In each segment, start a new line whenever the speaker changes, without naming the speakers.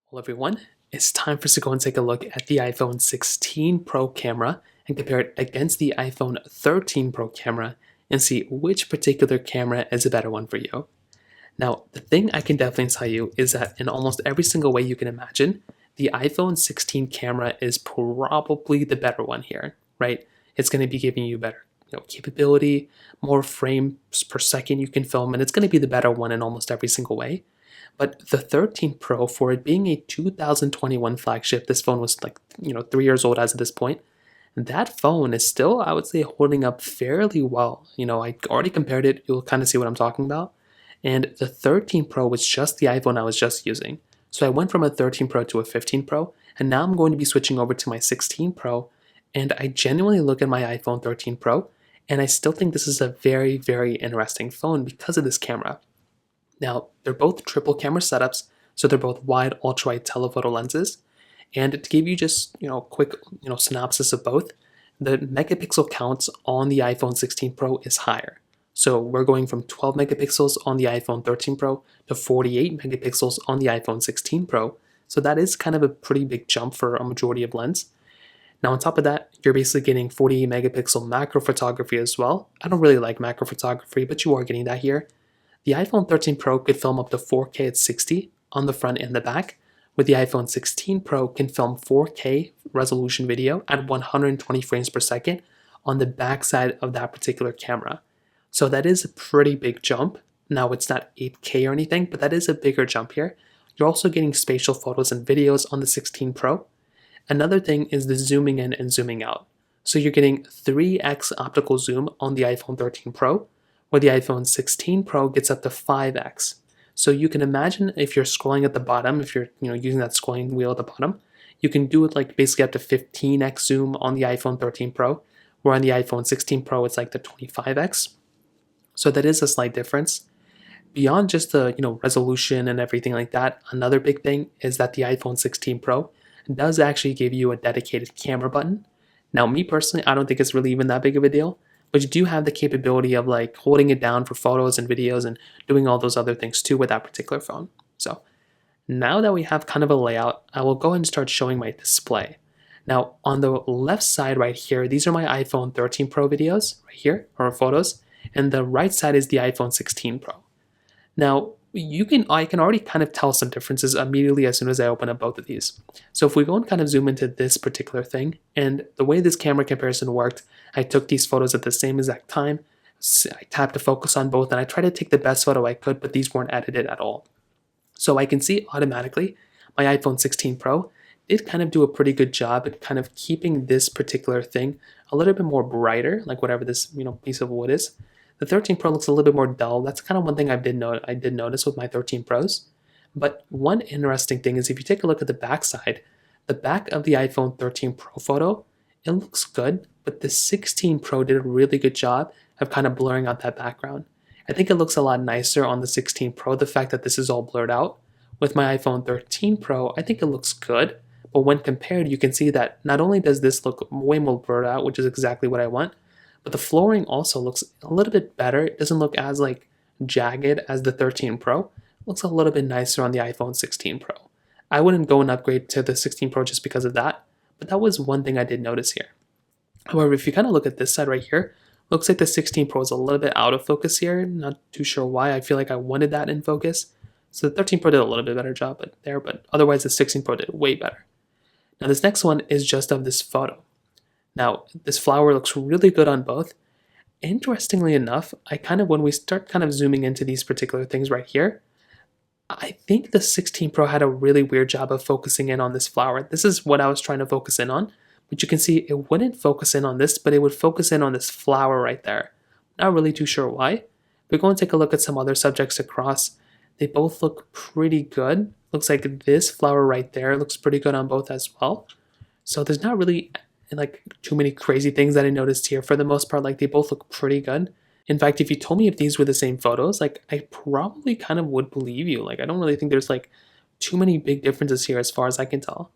Well, everyone, it's time for us to go and take a look at the iPhone 16 Pro camera and compare it against the iPhone 13 Pro camera and see which particular camera is a better one for you. Now, the thing I can definitely tell you is that in almost every single way you can imagine, the iPhone 16 camera is probably the better one here, right? It's going to be giving you better capability, more frames per second you can film, and it's going to be the better one in almost every single way. But the 13 Pro, for it being a 2021 flagship, this phone was 3 years old as of this point. That phone is still, I would say, holding up fairly well. I already compared it. You'll kind of see what I'm talking about. And the 13 Pro was just the iPhone I was just using. So I went from a 13 Pro to a 15 Pro, and now I'm going to be switching over to my 16 Pro. And I genuinely look at my iPhone 13 Pro, and I still think this is a very, very interesting phone because of this camera. Now, they're both triple camera setups, so they're both wide ultra-wide telephoto lenses. And to give you just quick synopsis of both, the megapixel counts on the iPhone 16 Pro is higher. So we're going from 12 megapixels on the iPhone 13 Pro to 48 megapixels on the iPhone 16 Pro. So that is kind of a pretty big jump for a majority of lens. Now on top of that, you're basically getting 48 megapixel macro photography as well. I don't really like macro photography, but you are getting that here. The iPhone 13 Pro could film up to 4K at 60 on the front and the back, where the iPhone 16 Pro can film 4K resolution video at 120 frames per second on the back side of that particular camera. So that is a pretty big jump. Now it's not 8K or anything, but that is a bigger jump here. You're also getting spatial photos and videos on the 16 Pro. Another thing is the zooming in and zooming out. So you're getting 3x optical zoom on the iPhone 13 Pro, where the iPhone 16 Pro gets up to 5x. So you can imagine if you're scrolling at the bottom, if you're using that scrolling wheel at the bottom, you can do it like basically up to 15x zoom on the iPhone 13 Pro, where on the iPhone 16 Pro it's like the 25x. So that is a slight difference. Beyond just the resolution and everything like that, another big thing is that the iPhone 16 Pro does actually give you a dedicated camera button. Now, me personally, I don't think it's really even that big of a deal, but you do have the capability of like holding it down for photos and videos and doing all those other things too with that particular phone. So now that we have kind of a layout, I will go ahead and start showing my display. Now on the left side right here, these are my iPhone 13 Pro videos right here, or photos, and the right side is the iPhone 16 Pro. Now I can already kind of tell some differences immediately as soon as I open up both of these. So if we go and kind of zoom into this particular thing, and the way this camera comparison worked, I took these photos at the same exact time. I tapped to focus on both, and I tried to take the best photo I could, but these weren't edited at all. So I can see automatically my iPhone 16 Pro did kind of do a pretty good job at kind of keeping this particular thing a little bit more brighter, like whatever this piece of wood is. The 13 Pro looks a little bit more dull. That's kind of one thing I did notice with my 13 Pros. But one interesting thing is if you take a look at the back side, the back of the iPhone 13 Pro photo, it looks good, but the 16 Pro did a really good job of kind of blurring out that background. I think it looks a lot nicer on the 16 Pro, the fact that this is all blurred out. With my iPhone 13 Pro, I think it looks good, but when compared, you can see that not only does this look way more blurred out, which is exactly what I want, but the flooring also looks a little bit better. It doesn't look as like jagged as the 13 Pro. It looks a little bit nicer on the iPhone 16 Pro. I wouldn't go and upgrade to the 16 Pro just because of that, but that was one thing I did notice here. However, if you kind of look at this side right here, looks like the 16 Pro is a little bit out of focus here. Not too sure why. I feel like I wanted that in focus. So the 13 Pro did a little bit better job but otherwise the 16 Pro did way better. Now this next one is just of this photo. Now, this flower looks really good on both. Interestingly enough, when we start kind of zooming into these particular things right here, I think the 16 Pro had a really weird job of focusing in on this flower. This is what I was trying to focus in on, but you can see it wouldn't focus in on this, but it would focus in on this flower right there. Not really too sure why. We're going to take a look at some other subjects across. They both look pretty good. Looks like this flower right there looks pretty good on both as well. So there's not really like too many crazy things that I noticed here. For the most part, like they both look pretty good. In fact, if you told me if these were the same photos, like I probably kind of would believe you. Like I don't really think there's like too many big differences here as far as I can tell.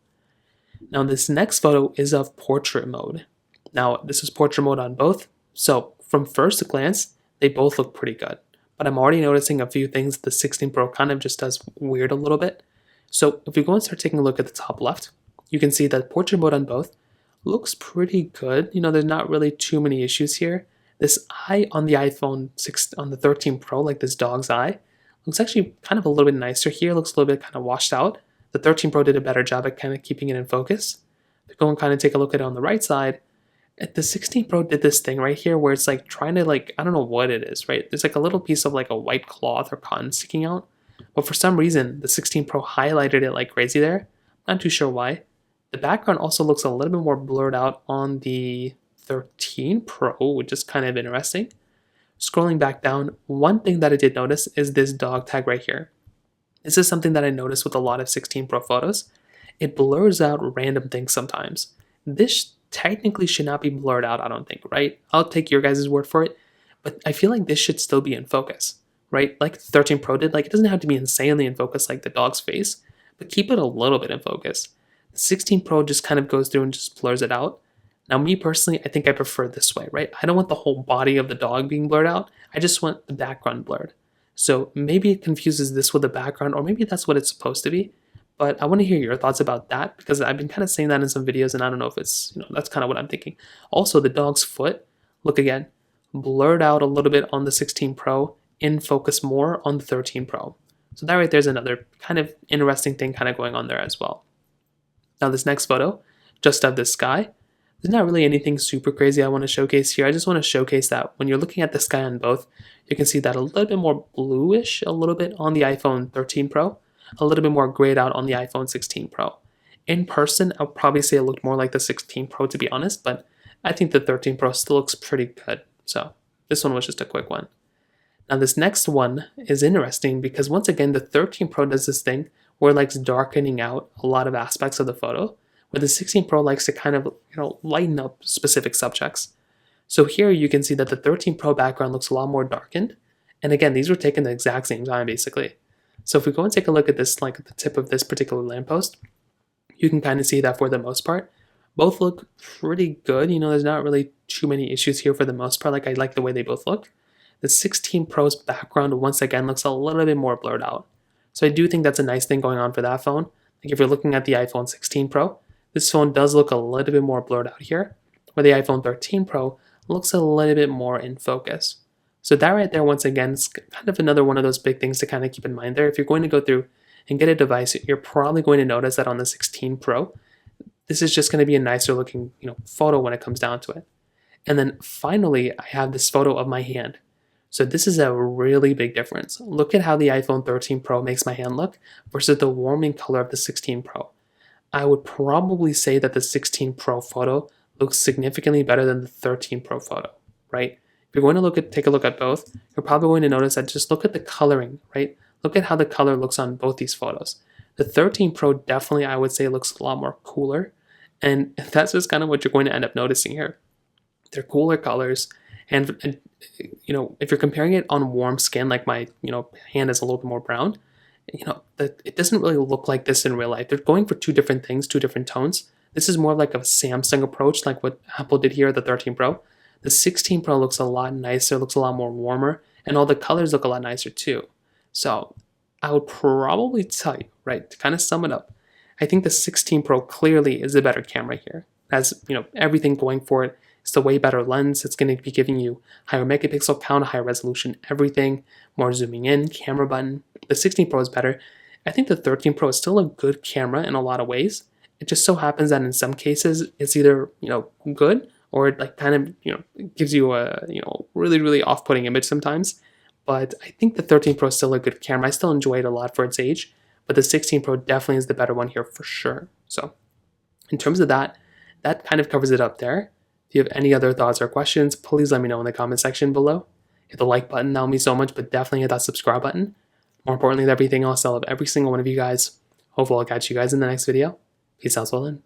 Now this next photo is of portrait mode. Now this is portrait mode on both. So from first glance, they both look pretty good. But I'm already noticing a few things the 16 Pro kind of just does weird a little bit. So if we go and start taking a look at the top left, you can see that portrait mode on both looks pretty good. There's not really too many issues here. This eye on the iPhone 6 on the 13 Pro, like this dog's eye, looks actually kind of a little bit nicer here. Looks a little bit kind of washed out. The 13 Pro did a better job at kind of keeping it in focus. If we go and kind of take a look at it on the right side, the 16 Pro did this thing right here where it's like trying to I don't know what it is, right? There's like a little piece of like a white cloth or cotton sticking out. But for some reason, the 16 Pro highlighted it like crazy there. Not too sure why. The background also looks a little bit more blurred out on the 13 Pro, which is kind of interesting. Scrolling back down, one thing that I did notice is this dog tag right here. This is something that I noticed with a lot of 16 Pro photos. It blurs out random things sometimes. This technically should not be blurred out, I don't think, right? I'll take your guys' word for it, but I feel like this should still be in focus, right? Like the 13 Pro did, like it doesn't have to be insanely in focus like the dog's face, but keep it a little bit in focus. The 16 Pro just kind of goes through and just blurs it out. Now, me personally, I think I prefer this way, right? I don't want the whole body of the dog being blurred out. I just want the background blurred. So maybe it confuses this with the background, or maybe that's what it's supposed to be. But I want to hear your thoughts about that because I've been kind of saying that in some videos and I don't know if it's, that's kind of what I'm thinking. Also, the dog's foot, look again, blurred out a little bit on the 16 Pro, in focus more on the 13 Pro. So that right there's another kind of interesting thing kind of going on there as well. Now this next photo, just of this sky, there's not really anything super crazy I want to showcase here. I just want to showcase that when you're looking at the sky on both, you can see that a little bit more bluish, a little bit on the iPhone 13 Pro, a little bit more grayed out on the iPhone 16 Pro. In person, I'll probably say it looked more like the 16 Pro to be honest, but I think the 13 Pro still looks pretty good. So this one was just a quick one. Now this next one is interesting because once again, the 13 Pro does this thing where it likes darkening out a lot of aspects of the photo, where the 16 Pro likes to kind of, lighten up specific subjects. So here you can see that the 13 Pro background looks a lot more darkened. And again, these were taken the exact same time basically. So if we go and take a look at this, like at the tip of this particular lamppost, you can kind of see that for the most part, both look pretty good. There's not really too many issues here for the most part. Like I like the way they both look. The 16 Pro's background once again looks a little bit more blurred out. So I do think that's a nice thing going on for that phone. Like if you're looking at the iPhone 16 Pro, this phone does look a little bit more blurred out here, where the iPhone 13 Pro looks a little bit more in focus. So that right there, once again, is kind of another one of those big things to kind of keep in mind there. If you're going to go through and get a device, you're probably going to notice that on the 16 Pro, this is just going to be a nicer looking, photo when it comes down to it. And then finally, I have this photo of my hand. So this is a really big difference. Look at how the iPhone 13 Pro makes my hand look versus the warming color of the 16 Pro. I would probably say that the 16 Pro photo looks significantly better than the 13 Pro photo, right? If you're going to take a look at both, you're probably going to notice that just look at the coloring, right? Look at how the color looks on both these photos. The 13 Pro definitely, I would say, looks a lot more cooler. And that's just kind of what you're going to end up noticing here. They're cooler colors. And if you're comparing it on warm skin, like my, hand is a little bit more brown, it doesn't really look like this in real life. They're going for two different things, two different tones. This is more like a Samsung approach, like what Apple did here at the 13 Pro. The 16 Pro looks a lot nicer, looks a lot more warmer, and all the colors look a lot nicer too. So I would probably tell you, right, to kind of sum it up, I think the 16 Pro clearly is a better camera here. It has, everything going for it. It's a way better lens. It's going to be giving you higher megapixel count, higher resolution, everything, more zooming in, camera button. The 16 Pro is better. I think the 13 Pro is still a good camera in a lot of ways. It just so happens that in some cases it's either, good or it like kind of, gives you a, really, really off-putting image sometimes. But I think the 13 Pro is still a good camera. I still enjoy it a lot for its age, but the 16 Pro definitely is the better one here for sure. So in terms of that kind of covers it up there. If you have any other thoughts or questions, please let me know in the comment section below. Hit the like button, that'll mean so much, but definitely hit that subscribe button. More importantly than everything else, I love every single one of you guys. Hopefully I'll catch you guys in the next video. Peace out, well then.